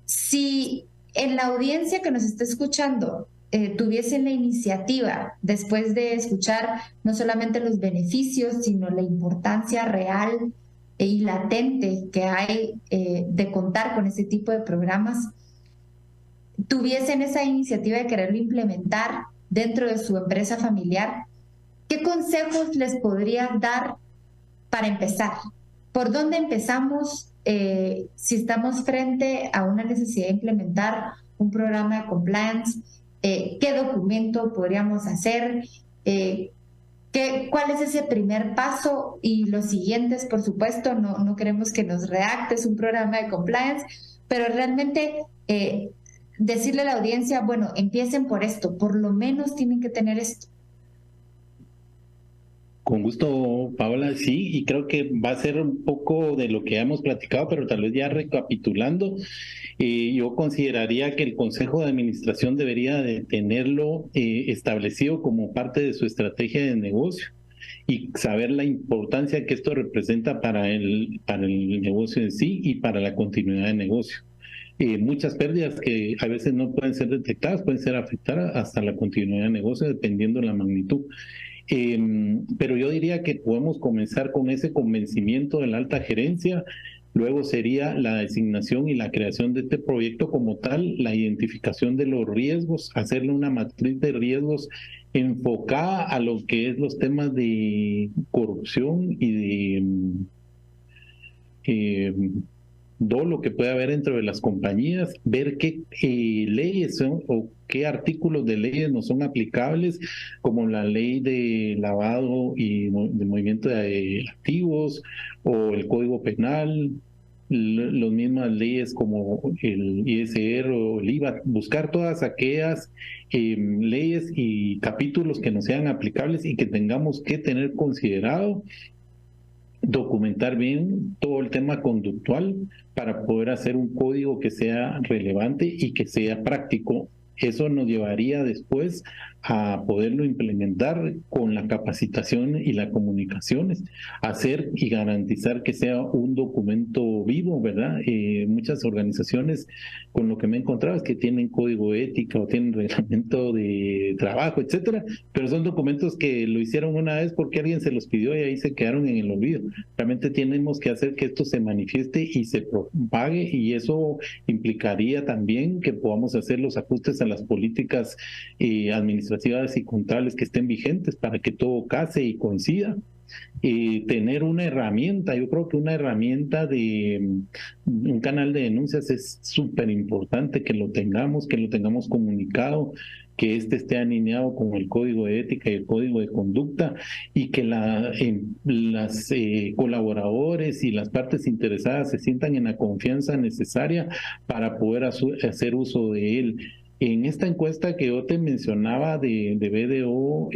si en la audiencia que nos está escuchando tuviesen la iniciativa, después de escuchar no solamente los beneficios, sino la importancia real y latente que hay de contar con ese tipo de programas, tuviesen esa iniciativa de quererlo implementar dentro de su empresa familiar, ¿qué consejos les podría dar para empezar? ¿Por dónde empezamos si estamos frente a una necesidad de implementar un programa de compliance? ¿Qué documento podríamos hacer? ¿Cuál es ese primer paso? Y los siguientes, por supuesto, no queremos que nos redactes un programa de compliance, pero realmente decirle a la audiencia, bueno, empiecen por esto, por lo menos tienen que tener esto. Con gusto, Paola. Sí, y creo que va a ser un poco de lo que hemos platicado, pero tal vez ya recapitulando, yo consideraría que el Consejo de Administración debería de tenerlo establecido como parte de su estrategia de negocio y saber la importancia que esto representa para el negocio en sí y para la continuidad de negocio. Muchas pérdidas que a veces no pueden ser detectadas, pueden ser afectadas hasta la continuidad de negocio dependiendo de la magnitud. Pero yo diría que podemos comenzar con ese convencimiento de la alta gerencia, luego sería la designación y la creación de este proyecto como tal, la identificación de los riesgos, hacerle una matriz de riesgos enfocada a lo que es los temas de corrupción y de dolo que puede haber dentro de las compañías, ver qué leyes son o qué artículos de leyes no son aplicables, como la ley de lavado y de movimiento de activos o el Código Penal, las mismas leyes como el ISR o el IVA, buscar todas aquellas leyes y capítulos que no sean aplicables y que tengamos que tener considerado, documentar bien todo el tema conductual para poder hacer un código que sea relevante y que sea práctico. Eso nos llevaría después a poderlo implementar con la capacitación y las comunicaciones, hacer y garantizar que sea un documento vivo, ¿verdad? Muchas organizaciones, con lo que me he encontrado, es que tienen código de ética o tienen reglamento de trabajo, etcétera, pero son documentos que lo hicieron una vez porque alguien se los pidió y ahí se quedaron en el olvido. Realmente tenemos que hacer que esto se manifieste y se propague, y implicaría también que podamos hacer los ajustes a las políticas administrativas y contables que estén vigentes para que todo case y coincida. Tener una herramienta, yo creo que una herramienta de un canal de denuncias es súper importante que lo tengamos comunicado, que esté alineado con el código de ética y el código de conducta, y que las colaboradores y las partes interesadas se sientan en la confianza necesaria para poder hacer uso de él. En esta encuesta que yo te mencionaba de BDO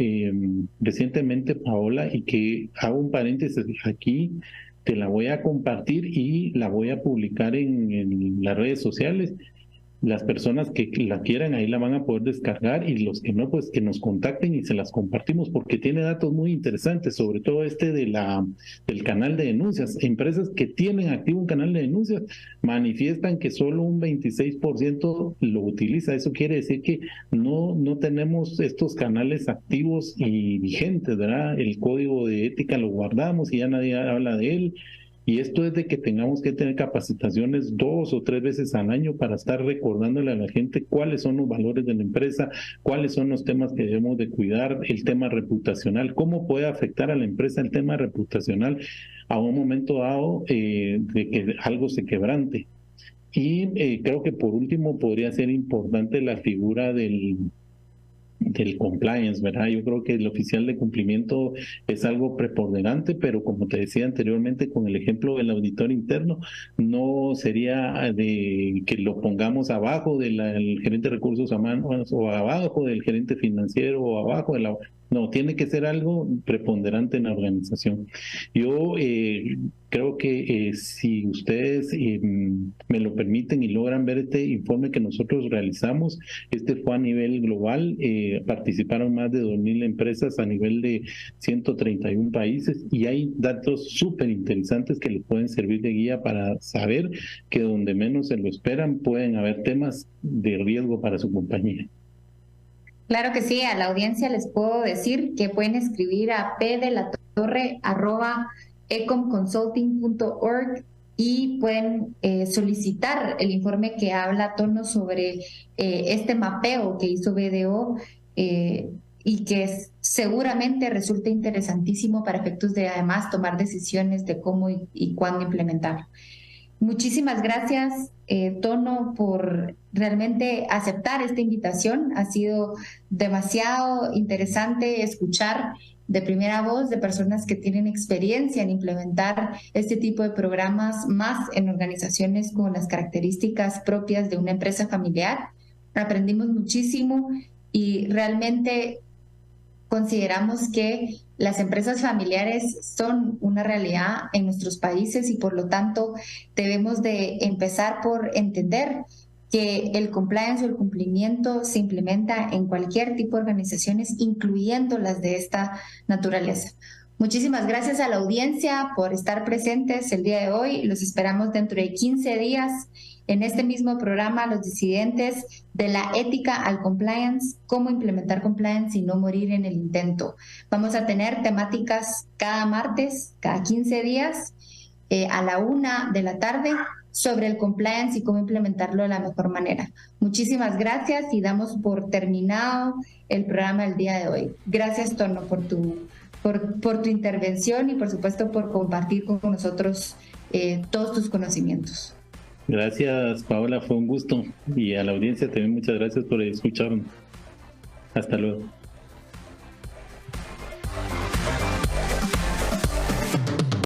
recientemente, Paola, y que hago un paréntesis aquí, te la voy a compartir y la voy a publicar en las redes sociales. Las personas que la quieran ahí la van a poder descargar, y los que no, pues que nos contacten y se las compartimos, porque tiene datos muy interesantes, sobre todo del canal de denuncias. Empresas que tienen activo un canal de denuncias manifiestan que solo un 26% lo utiliza. Eso quiere decir que no tenemos estos canales activos y vigentes, ¿verdad? El código de ética lo guardamos y ya nadie habla de él. Y esto es de que tengamos que tener capacitaciones 2 o 3 veces al año para estar recordándole a la gente cuáles son los valores de la empresa, cuáles son los temas que debemos de cuidar, el tema reputacional, cómo puede afectar a la empresa el tema reputacional a un momento dado de que algo se quebrante. Y creo que por último podría ser importante la figura del compliance, ¿verdad? Yo creo que el oficial de cumplimiento es algo preponderante, pero como te decía anteriormente con el ejemplo del auditor interno, no sería de que lo pongamos abajo del gerente de recursos humanos o abajo del gerente financiero o abajo de la... No, tiene que ser algo preponderante en la organización. Yo creo que si ustedes me lo permiten y logran ver este informe que nosotros realizamos, fue a nivel global, participaron más de 2,000 empresas a nivel de 131 países, y hay datos súper interesantes que les pueden servir de guía para saber que donde menos se lo esperan pueden haber temas de riesgo para su compañía. Claro que sí, a la audiencia les puedo decir que pueden escribir a pdelatorre@ecomconsulting.org y pueden solicitar el informe que habla a tono sobre este mapeo que hizo BDO y que seguramente resulta interesantísimo para efectos de además tomar decisiones de cómo y cuándo implementarlo. Muchísimas gracias, Tono, por realmente aceptar esta invitación. Ha sido demasiado interesante escuchar de primera voz de personas que tienen experiencia en implementar este tipo de programas, más en organizaciones con las características propias de una empresa familiar. Aprendimos muchísimo y realmente consideramos que las empresas familiares son una realidad en nuestros países y por lo tanto debemos de empezar por entender que el compliance o el cumplimiento se implementa en cualquier tipo de organizaciones, incluyendo las de esta naturaleza. Muchísimas gracias a la audiencia por estar presentes el día de hoy. Los esperamos dentro de 15 días en este mismo programa, Los Disidentes, de la ética al compliance, cómo implementar compliance y no morir en el intento. Vamos a tener temáticas cada martes, cada 15 días, a la 1:00 p.m, sobre el compliance y cómo implementarlo de la mejor manera. Muchísimas gracias y damos por terminado el programa del día de hoy. Gracias, Tono, por tu intervención y por supuesto por compartir con nosotros todos tus conocimientos. Gracias, Paola, fue un gusto. Y a la audiencia también muchas gracias por escucharnos. Hasta luego.